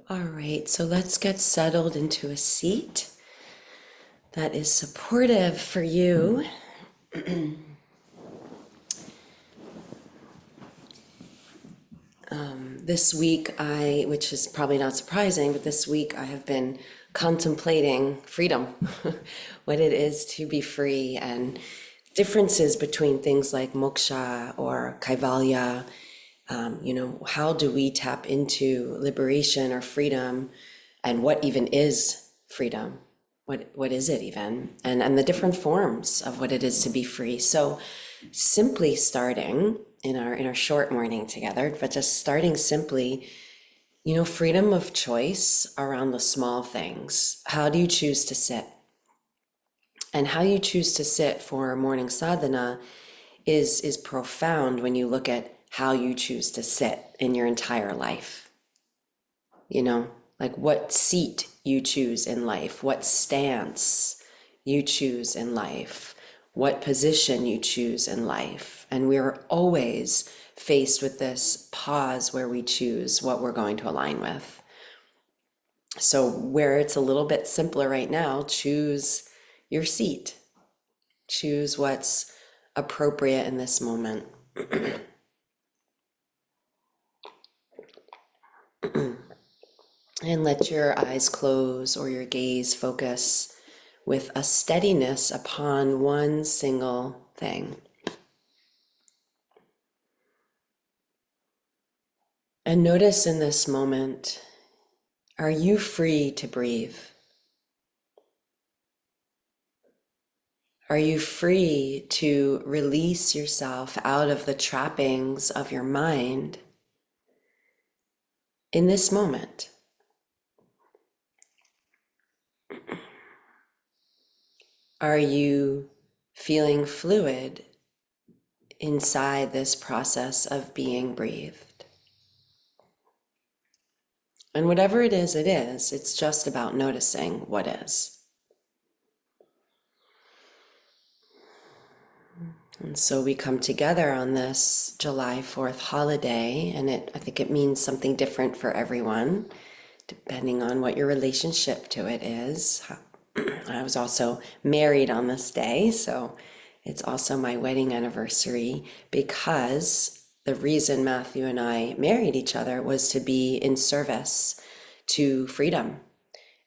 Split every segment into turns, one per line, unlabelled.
All right, so let's get settled into a seat that is supportive for you. This week, which is probably not surprising, but this week I have been contemplating freedom, what it is to be free, and differences between things like moksha or kaivalya. How do we tap into liberation or freedom, and what even is freedom? What is it even? And the different forms of what it is to be free. So simply starting in our short morning together, but just starting simply, freedom of choice around the small things. How do you choose to sit? And how you choose to sit for morning sadhana is profound when you look at how you choose to sit in your entire life. Like what seat you choose in life, what stance you choose in life, what position you choose in life. And we're always faced with this pause where we choose what we're going to align with. So where it's a little bit simpler right now, choose your seat. Choose what's appropriate in this moment. And let your eyes close or your gaze focus with a steadiness upon one single thing. And notice in this moment, are you free to breathe? Are you free to release yourself out of the trappings of your mind in this moment? Are you feeling fluid inside this process of being breathed? And whatever it is, it's just about noticing what is. And so we come together on this July 4th holiday, and I think it means something different for everyone, depending on what your relationship to it is. I was also married on this day, so it's also my wedding anniversary, because the reason Matthew and I married each other was to be in service to freedom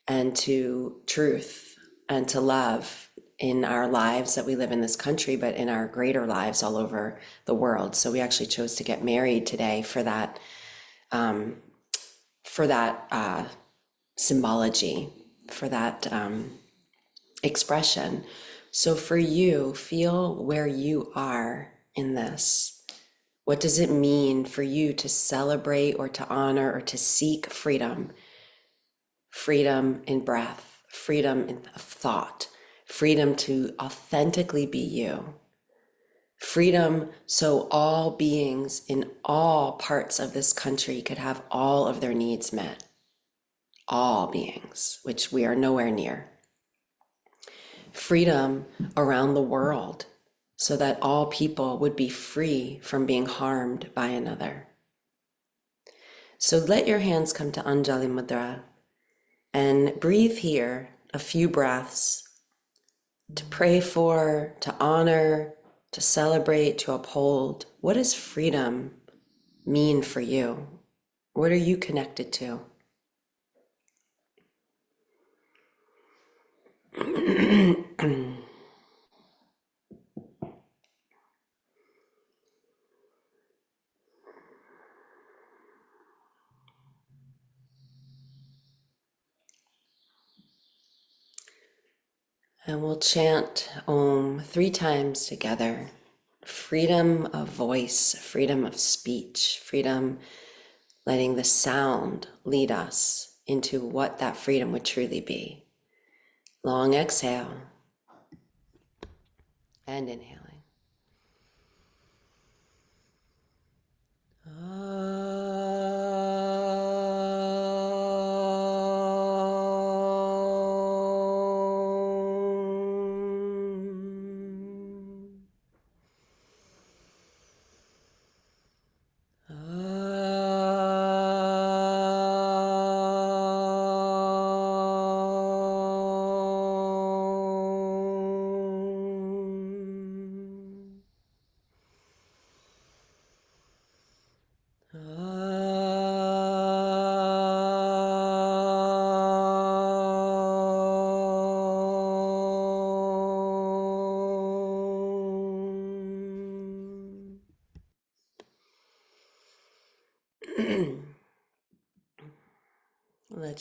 and to truth and to love in our lives that we live in this country, but in our greater lives all over the world. So we actually chose to get married today for that symbology, for that expression. So for you, feel where you are in this. What does it mean for you to celebrate or to honor or to seek freedom? Freedom in breath, freedom in thought, freedom to authentically be you, freedom so all beings in all parts of this country could have all of their needs met, all beings, which we are nowhere near. Freedom around the world so that all people would be free from being harmed by another. So let your hands come to Anjali Mudra and breathe here a few breaths to pray for, to honor, to celebrate, to uphold. What does freedom mean for you? What are you connected to? And we'll chant Om 3 times together. Freedom of voice, freedom of speech, freedom, letting the sound lead us into what that freedom would truly be. Long exhale and inhaling. Let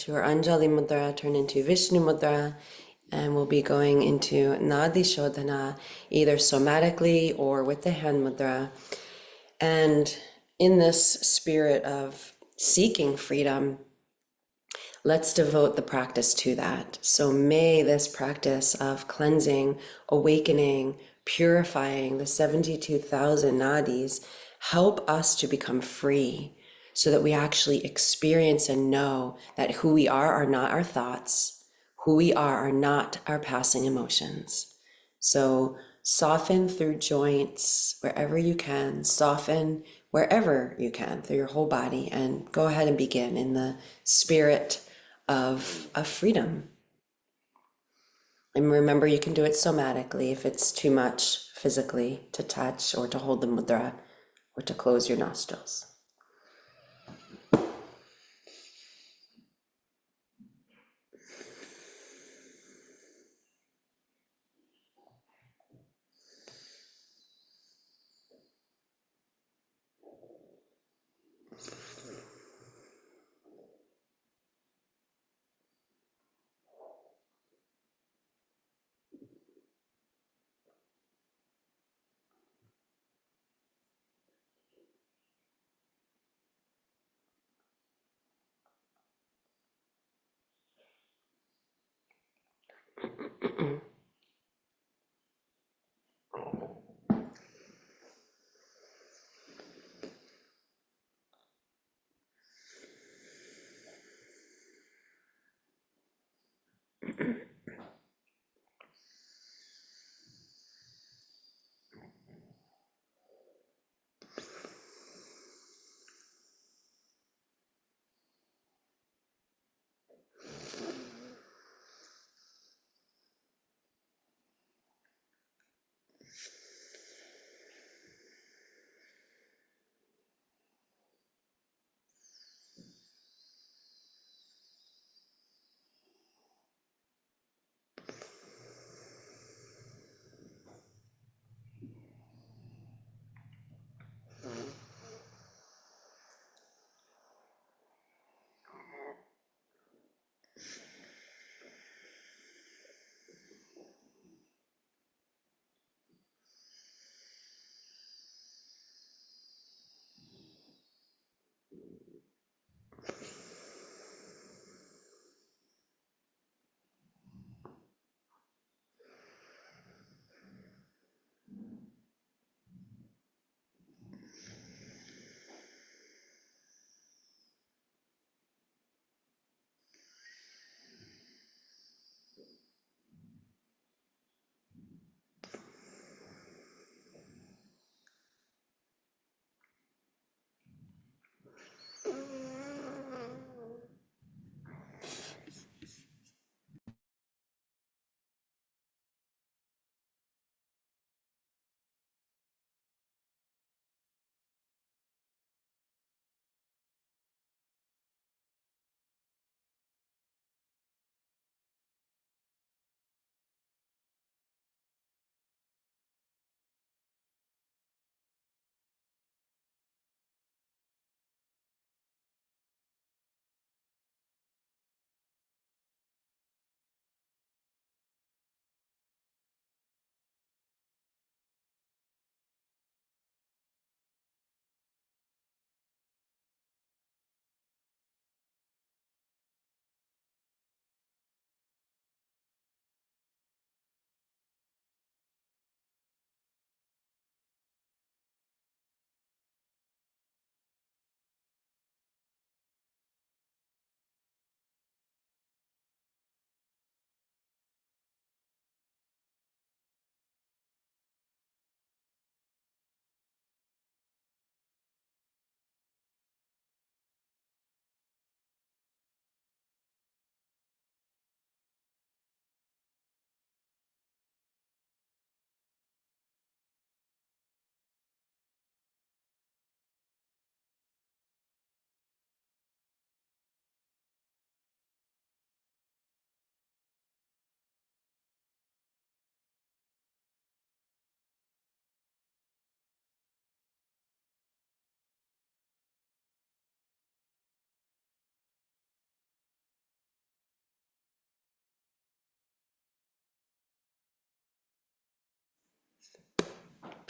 your Anjali Mudra turn into Vishnu Mudra, and we'll be going into Nadi Shodhana, either somatically or with the hand mudra. And in this spirit of seeking freedom, let's devote the practice to that. So may this practice of cleansing, awakening, purifying the 72,000 nadis help us to become free so that we actually experience and know that who we are not our thoughts, who we are not our passing emotions. So soften through joints wherever you can, soften wherever you can through your whole body, and go ahead and begin in the spirit of freedom. And remember, you can do it somatically if it's too much physically to touch or to hold the mudra or to close your nostrils.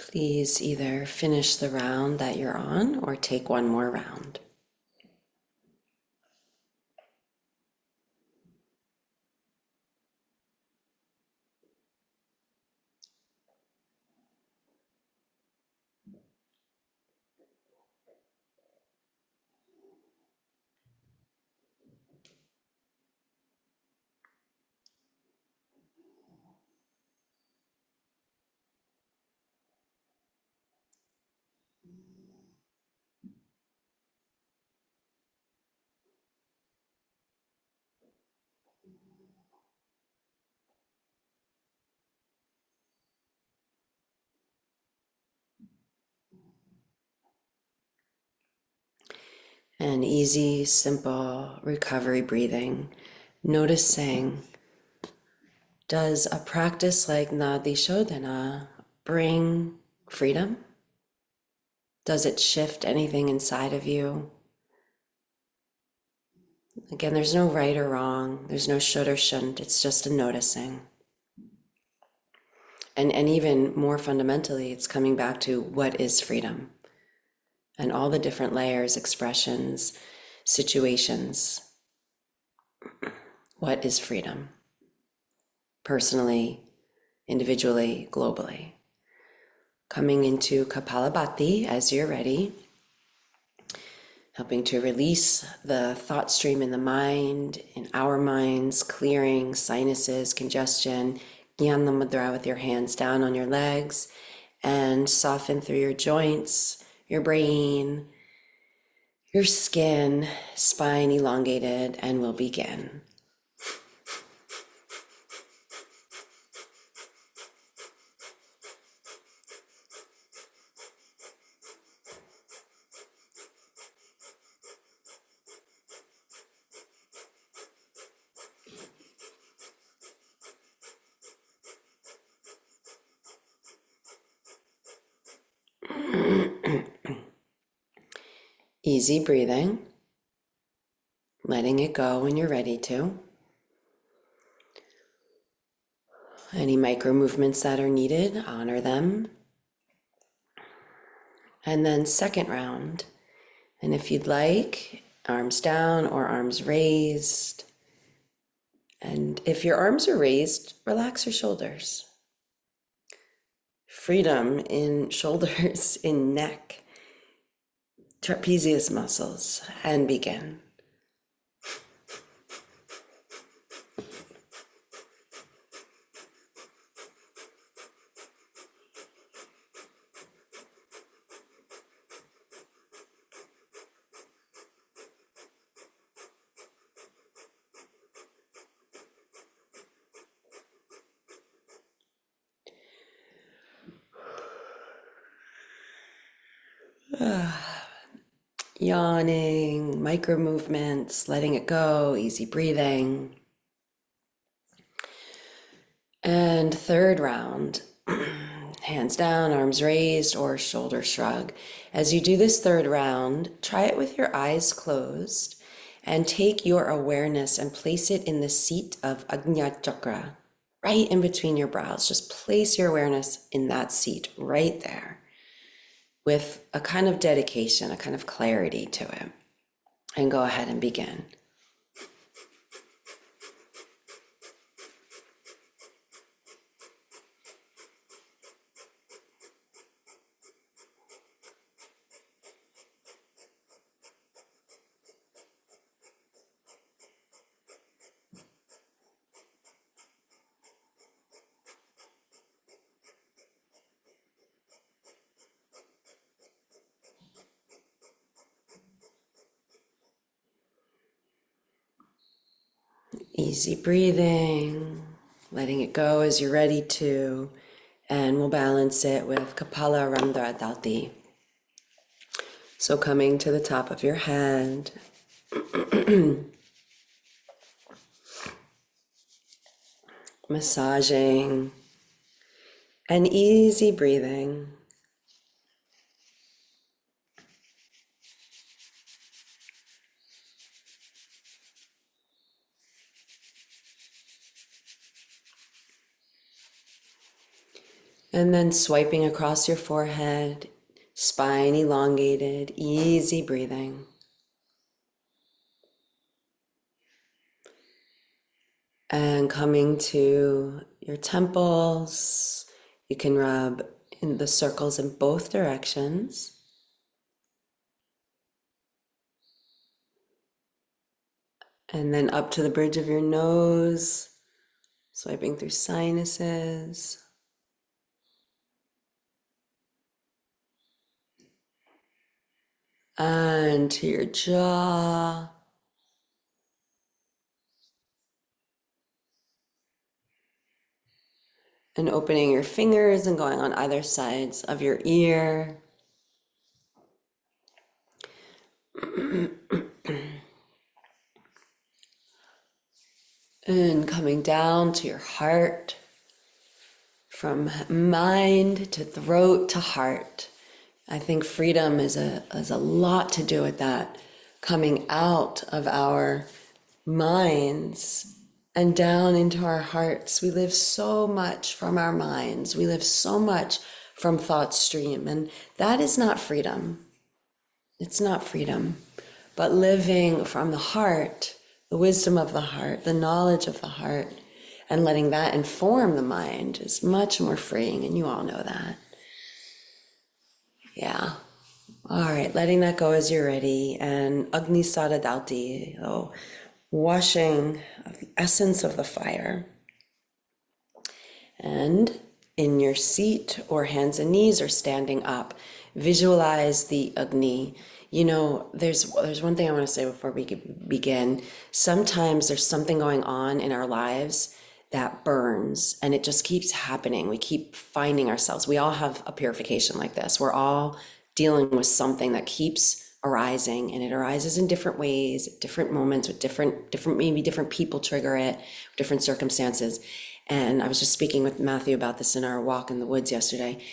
Please either finish the round that you're on or take one more round. And easy, simple recovery breathing. Noticing, does a practice like Nadi Shodhana bring freedom? Does it shift anything inside of you? Again, there's no right or wrong. There's no should or shouldn't. It's just a noticing. And even more fundamentally, it's coming back to what is freedom and all the different layers, expressions, situations. What is freedom? Personally, individually, globally. Coming into Kapalabhati as you're ready, helping to release the thought stream in the mind, in our minds, clearing sinuses, congestion, Jnana Mudra with your hands down on your legs, and soften through your joints, your brain, your skin, spine elongated, and we'll begin. Easy breathing, letting it go when you're ready to. Any micro movements that are needed, honor them. And then second round, and if you'd like, arms down or arms raised. And if your arms are raised, relax your shoulders. Freedom in shoulders, in neck, trapezius muscles, and begin. Yawning, micro movements, letting it go, easy breathing. And third round, hands down, arms raised, or shoulder shrug. As you do this third round, try it with your eyes closed and take your awareness and place it in the seat of Ajna Chakra, right in between your brows. Just place your awareness in that seat right there with a kind of dedication, a kind of clarity to it. And go ahead and begin. Easy breathing, letting it go as you're ready to, and we'll balance it with Kapala Randhra Dhati. So coming to the top of your head, massaging, and easy breathing. And then swiping across your forehead, spine elongated, easy breathing. And coming to your temples, you can rub in the circles in both directions. And then up to the bridge of your nose, swiping through sinuses. And to your jaw. And opening your fingers and going on either sides of your ear. And coming down to your heart, from mind to throat to heart. I think freedom is a lot to do with that, coming out of our minds and down into our hearts. We live so much from our minds. We live so much from thought stream, and that is not freedom. It's not freedom, but living from the heart, the wisdom of the heart, the knowledge of the heart, and letting that inform the mind is much more freeing, and you all know that. Yeah. All right, letting that go as you're ready. And Agni Sadadalti, washing of the essence of the fire. And in your seat or hands and knees or standing up, visualize the Agni. You know, there's one thing I want to say before we begin. Sometimes there's something going on in our lives that burns and it just keeps happening. We keep finding ourselves. We all have a purification like this. We're all dealing with something that keeps arising, and it arises in different ways, at different moments, with different maybe different people trigger it, different circumstances. And I was just speaking with Matthew about this in our walk in the woods yesterday.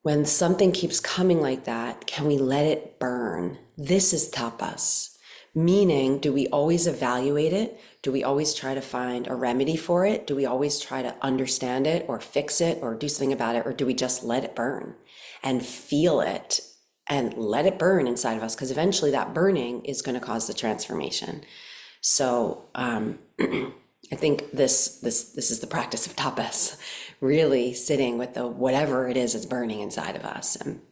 When something keeps coming like that, can we let it burn? This is tapas. Meaning, do we always evaluate it? Do we always try to find a remedy for it? Do we always try to understand it or fix it or do something about it? Or do we just let it burn and feel it and let it burn inside of us? Because eventually that burning is going to cause the transformation. So I think this is the practice of tapas, really sitting with the whatever it is that's burning inside of us. And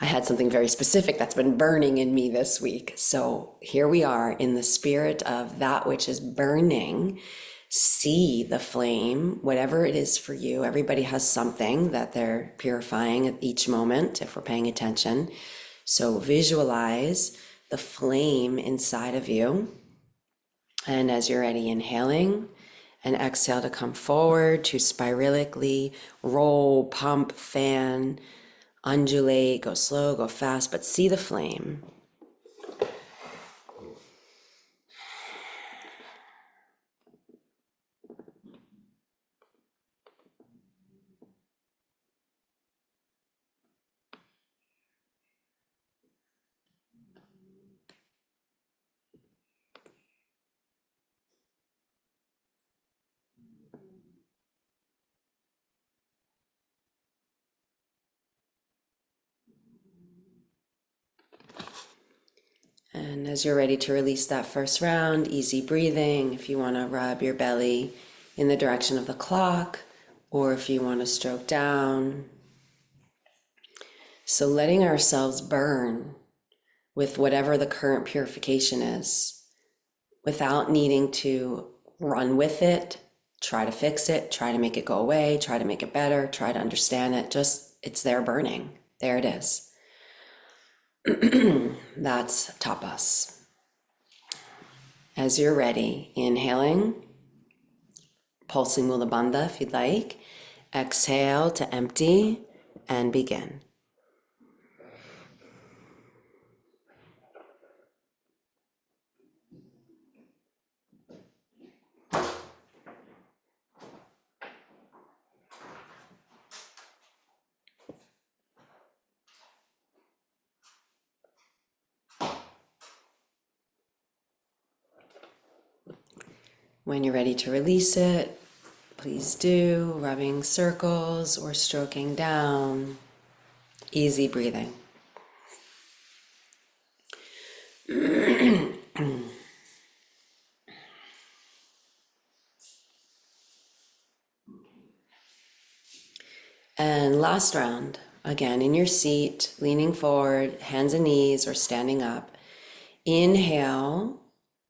I had something very specific that's been burning in me this week. So here we are in the spirit of that which is burning. See the flame, whatever it is for you. Everybody has something that they're purifying at each moment if we're paying attention. So visualize the flame inside of you. And as you're ready, inhaling and exhale to come forward to spiralically roll, pump, fan, undulate, go slow, go fast, but see the flame. And as you're ready to release that first round, easy breathing. If you want to rub your belly in the direction of the clock, or if you want to stroke down. So letting ourselves burn with whatever the current purification is, without needing to run with it, try to fix it, try to make it go away, try to make it better, try to understand it. Just, it's there burning. There it is. That's tapas. As you're ready, inhaling, pulsing Mula Bandha if you'd like. Exhale to empty and begin. When you're ready to release it, please do, rubbing circles or stroking down. Easy breathing. And last round, again in your seat, leaning forward, hands and knees, or standing up. Inhale,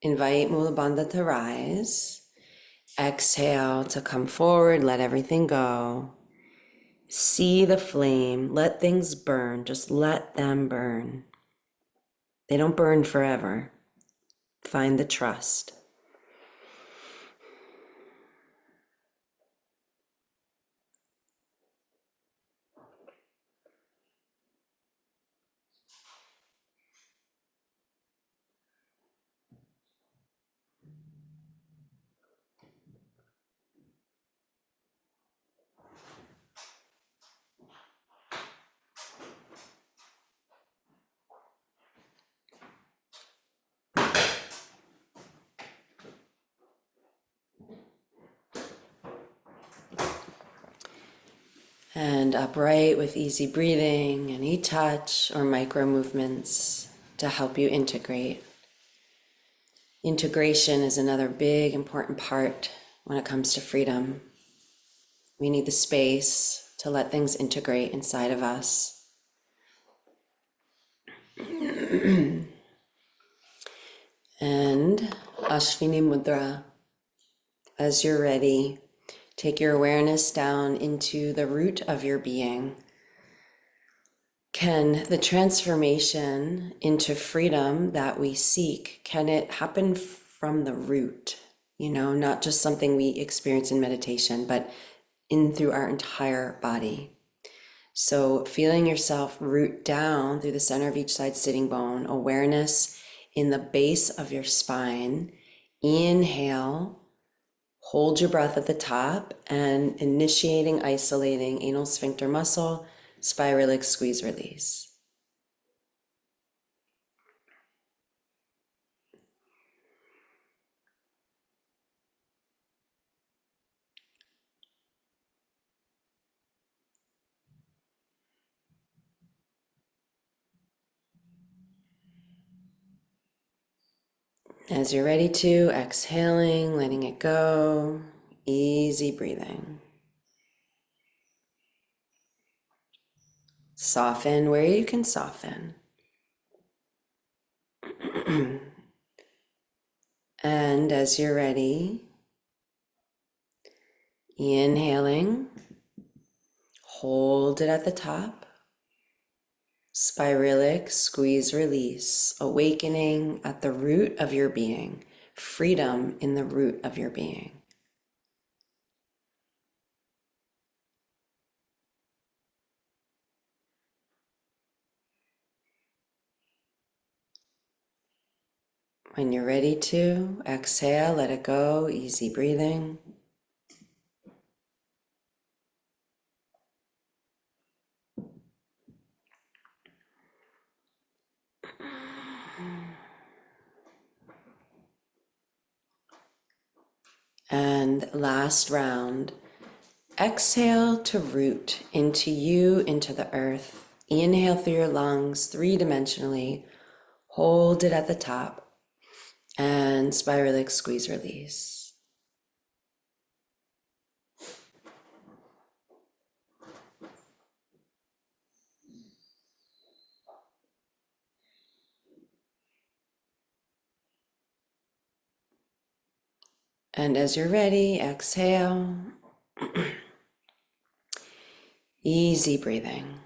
invite Mula Bandha to rise. Exhale to come forward, let everything go. See the flame, let things burn, just let them burn. They don't burn forever. Find the trust. And upright with easy breathing, any touch or micro movements to help you integrate. Integration is another big, important part when it comes to freedom. We need the space to let things integrate inside of us. And Ashwini Mudra, as you're ready, take your awareness down into the root of your being. Can the transformation into freedom that we seek, can it happen from the root? You know, not just something we experience in meditation, but in through our entire body. So feeling yourself root down through the center of each side sitting bone, awareness in the base of your spine. Inhale, hold your breath at the top and initiating, isolating anal sphincter muscle, spiralic squeeze release. As you're ready to, exhaling, letting it go, easy breathing. Soften where you can soften. And as you're ready, inhaling, hold it at the top. Spiralic squeeze release, awakening at the root of your being, freedom in the root of your being. When you're ready to, exhale, let it go, easy breathing. And last round, exhale to root into you, into the earth. Inhale through your lungs, three-dimensionally. Hold it at the top and spiralic squeeze release. And as you're ready, exhale. Easy breathing.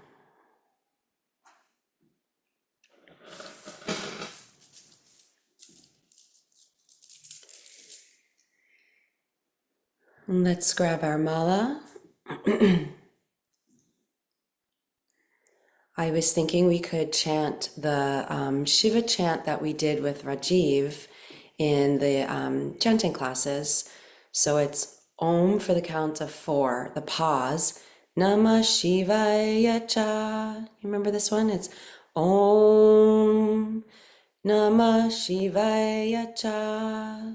Let's grab our mala. I was thinking we could chant the Shiva chant that we did with Rajiv in the chanting classes. So it's Om for the count of 4, the pause. Namah Shivaya Cha. You remember this one? It's Om Namah Shivaya Cha.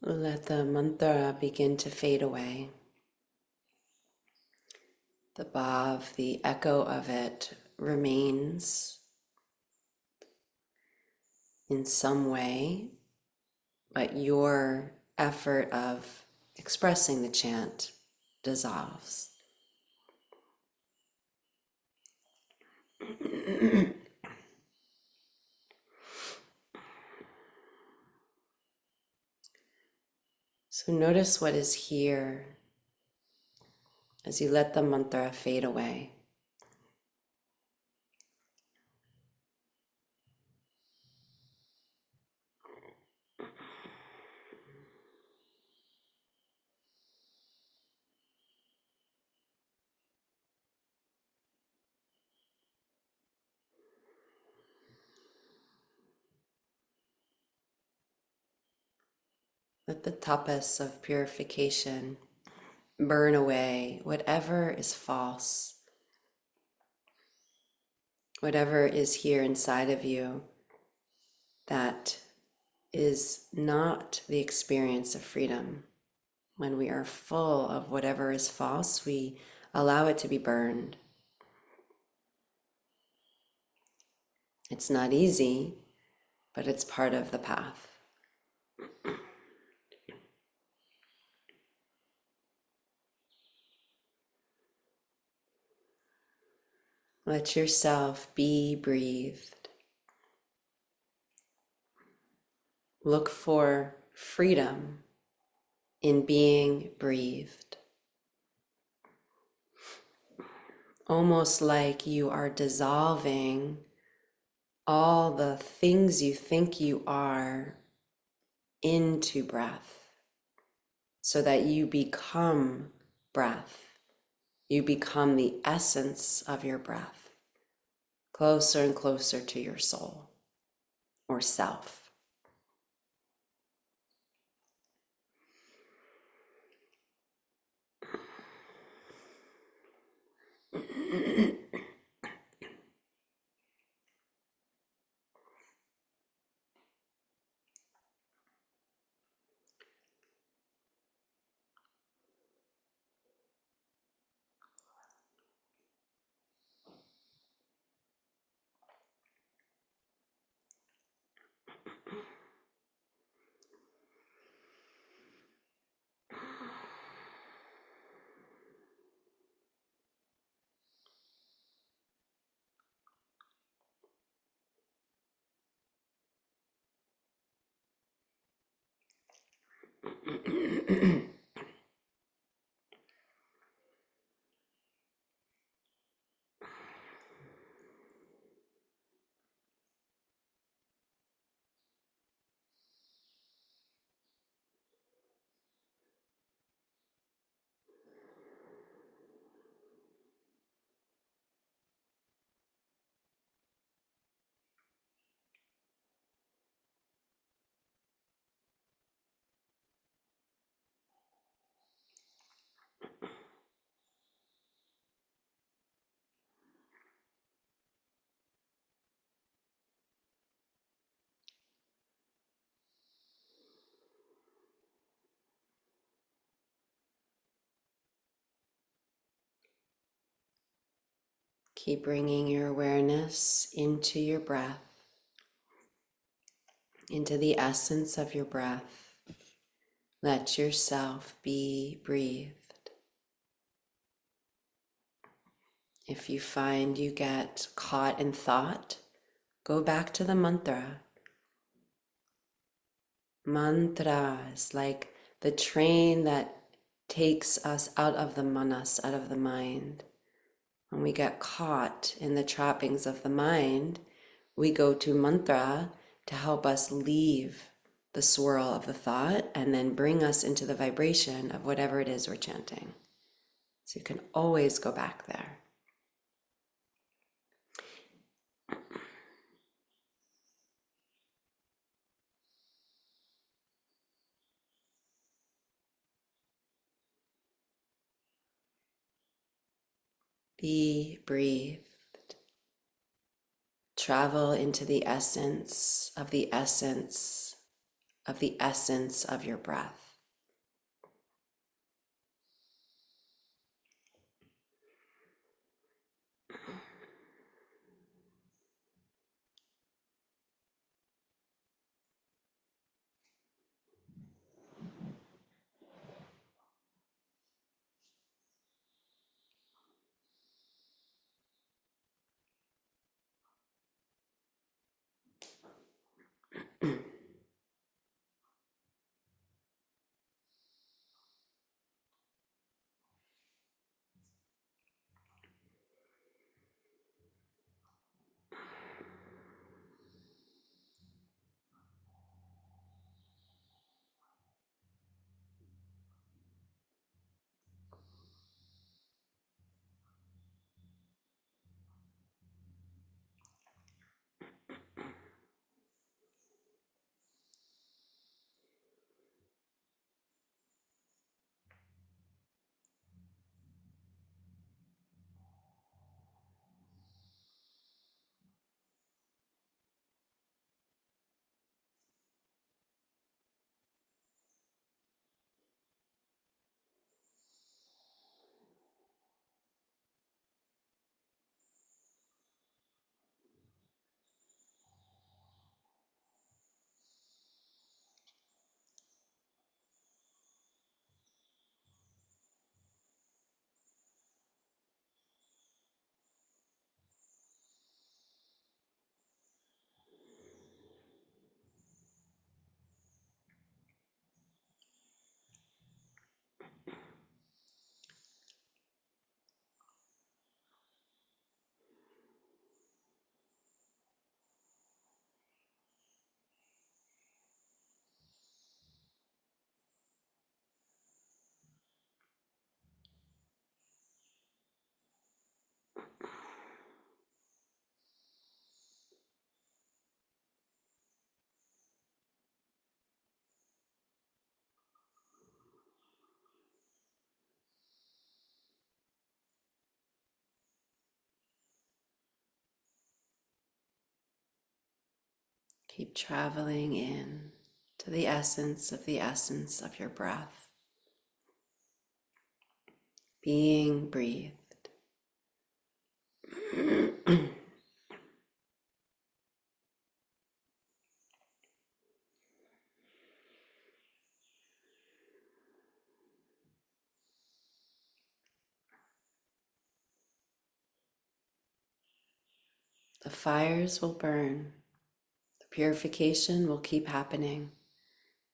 Let the mantra begin to fade away. The bhav, the echo of it, remains in some way, but your effort of expressing the chant dissolves. So notice what is here as you let the mantra fade away. Let the tapas of purification burn away whatever is false, whatever is here inside of you that is not the experience of freedom. When we are full of whatever is false, we allow it to be burned. It's not easy, but it's part of the path. Let yourself be breathed. Look for freedom in being breathed. Almost like you are dissolving all the things you think you are into breath so that you become breath. You become the essence of your breath, closer and closer to your soul or self. Keep bringing your awareness into your breath, into the essence of your breath. Let yourself be breathed. If you find you get caught in thought, go back to the mantra. Mantra is like the train that takes us out of the manas, out of the mind. When we get caught in the trappings of the mind, we go to mantra to help us leave the swirl of the thought and then bring us into the vibration of whatever it is we're chanting. So you can always go back there. Be breathed. Travel into the essence of the essence of your breath. Keep traveling in to the essence of your breath, being breathed. The fires will burn. The purification will keep happening.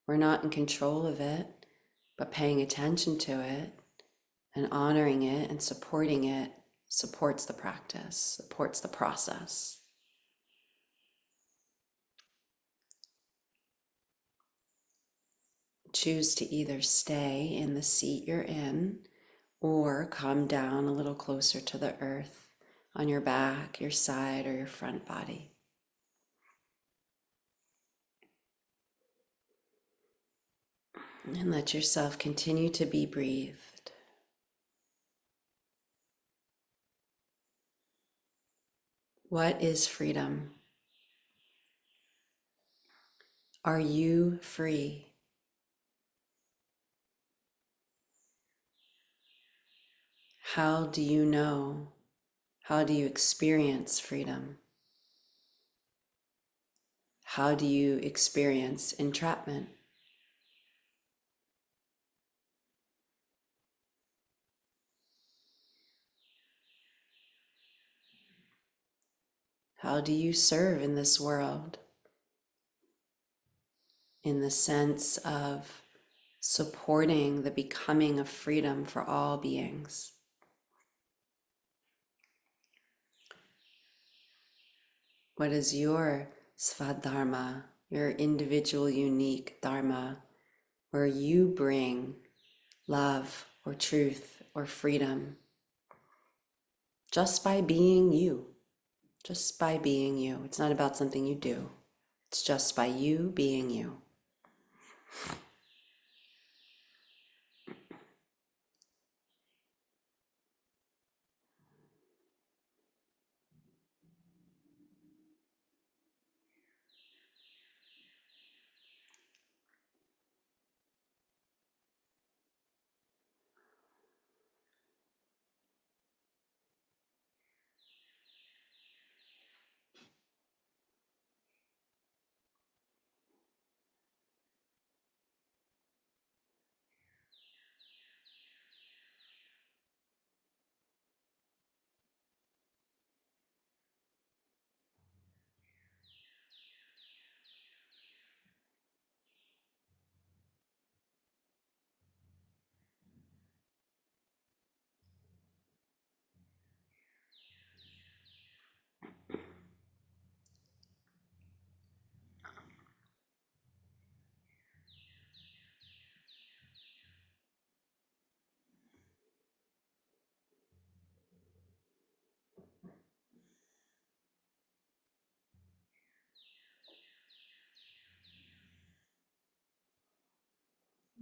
We're not in control of it, but paying attention to it and honoring it and supporting it supports the practice, supports the process. Choose to either stay in the seat you're in or come down a little closer to the earth on your back, your side, or your front body. And let yourself continue to be breathed. What is freedom? Are you free? How do you know? How do you experience freedom? How do you experience entrapment? How do you serve in this world? In the sense of supporting the becoming of freedom for all beings. What is your svadharma, your individual unique dharma, where you bring love or truth or freedom just by being you, just by being you. It's not about something you do. It's just by you being you.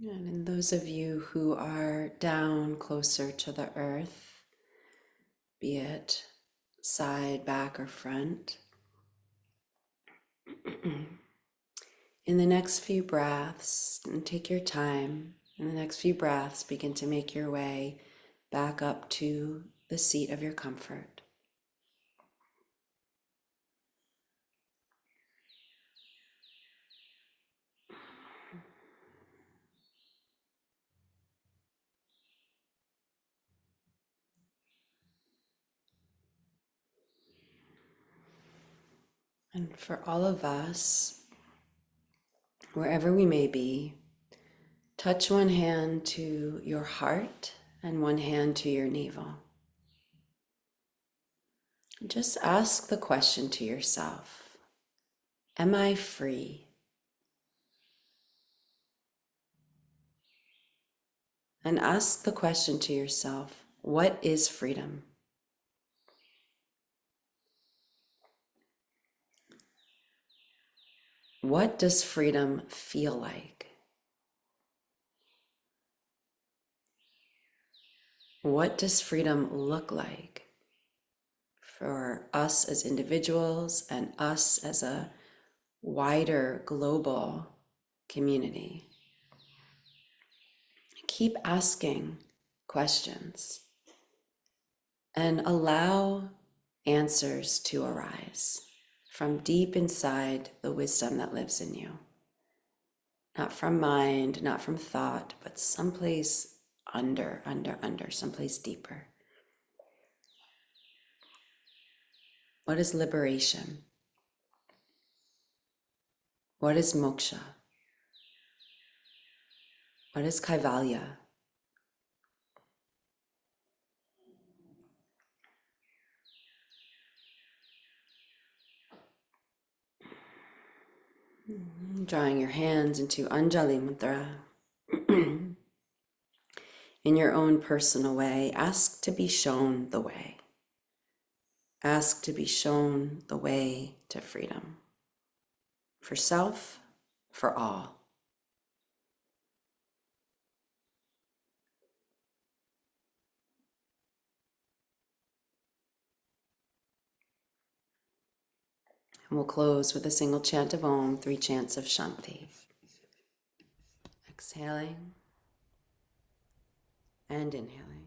And in those of you who are down closer to the earth, be it side, back, or front, in the next few breaths, and take your time, in the next few breaths, begin to make your way back up to the seat of your comfort. And for all of us, wherever we may be, touch one hand to your heart and one hand to your navel. Just ask the question to yourself, am I free? And ask the question to yourself, what is freedom? What does freedom feel like? What does freedom look like for us as individuals and us as a wider global community? Keep asking questions and allow answers to arise from deep inside the wisdom that lives in you. Not from mind, not from thought, but someplace under, someplace deeper. What is liberation? What is moksha? What is kaivalya? Drawing your hands into Anjali Mudra. In your own personal way, ask to be shown the way. Ask to be shown the way to freedom. For self, for all. And we'll close with a single chant of Om, 3 chants of Shanti. Exhaling and inhaling.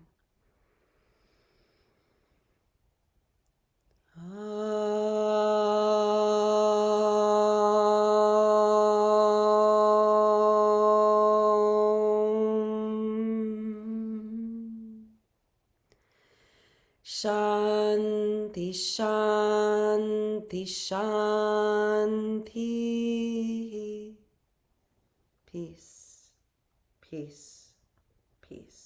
Shanti, Shanti, Shanti. Peace, peace, peace.